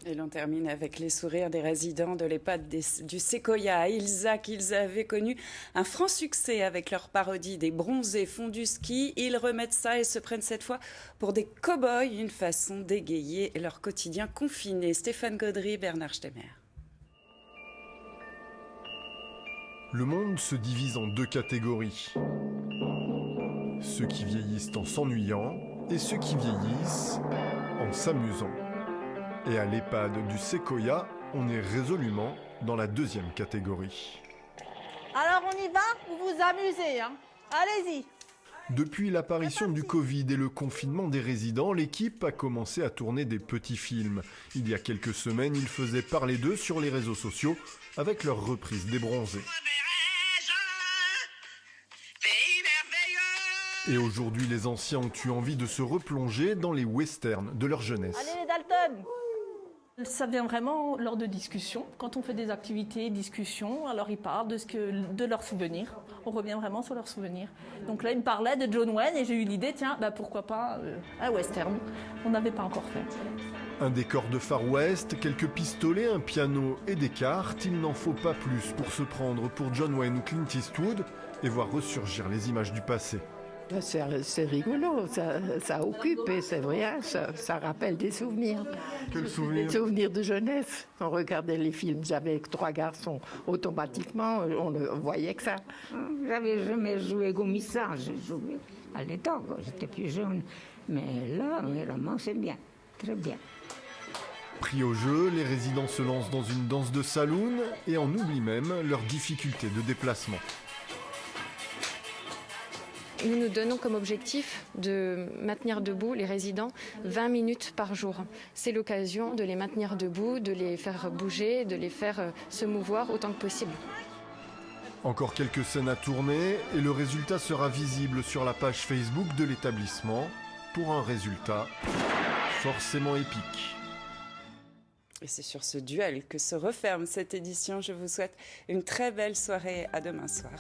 Et l'on termine avec les sourires des résidents de l'EHPAD du Séquoia à Ilzac. Ils avaient connu un franc succès avec leur parodie des bronzés font du ski. Ils remettent ça et se prennent cette fois pour des cow-boys, une façon d'égayer leur quotidien confiné. Stéphane Gaudry, Bernard Stemmer. Le monde se divise en deux catégories. Ceux qui vieillissent en s'ennuyant et ceux qui vieillissent en s'amusant. Et à l'EHPAD du Séquoia, on est résolument dans la deuxième catégorie. Alors on y va, vous vous amusez, hein. Allez-y. Depuis l'apparition du Covid et le confinement des résidents, l'équipe a commencé à tourner des petits films. Il y a quelques semaines, ils faisaient parler d'eux sur les réseaux sociaux avec leur reprise des bronzés. Et aujourd'hui, les anciens ont eu envie de se replonger dans les westerns de leur jeunesse. Allez les Dalton. Ça vient vraiment lors de discussions. Quand on fait des activités, discussions, alors ils parlent de leurs souvenirs. On revient vraiment sur leurs souvenirs. Donc là, ils me parlaient de John Wayne et j'ai eu l'idée, tiens, pourquoi pas un western. On n'avait pas encore fait. Un décor de Far West, quelques pistolets, un piano et des cartes, il n'en faut pas plus pour se prendre pour John Wayne ou Clint Eastwood et voir ressurgir les images du passé. C'est rigolo, ça occupe et c'est vrai, hein, ça rappelle des souvenirs. Quels souvenirs? Des souvenirs de jeunesse. On regardait les films, j'avais 3 garçons, automatiquement on ne voyait que ça. J'avais jamais joué comme ça, je jouais à l'époque, quand j'étais plus jeune. Mais là, vraiment, c'est bien, très bien. Pris au jeu, les résidents se lancent dans une danse de saloon et en oublient même leurs difficultés de déplacement. Nous nous donnons comme objectif de maintenir debout les résidents 20 minutes par jour. C'est l'occasion de les maintenir debout, de les faire bouger, de les faire se mouvoir autant que possible. Encore quelques scènes à tourner et le résultat sera visible sur la page Facebook de l'établissement pour un résultat forcément épique. Et c'est sur ce duel que se referme cette édition. Je vous souhaite une très belle soirée. À demain soir.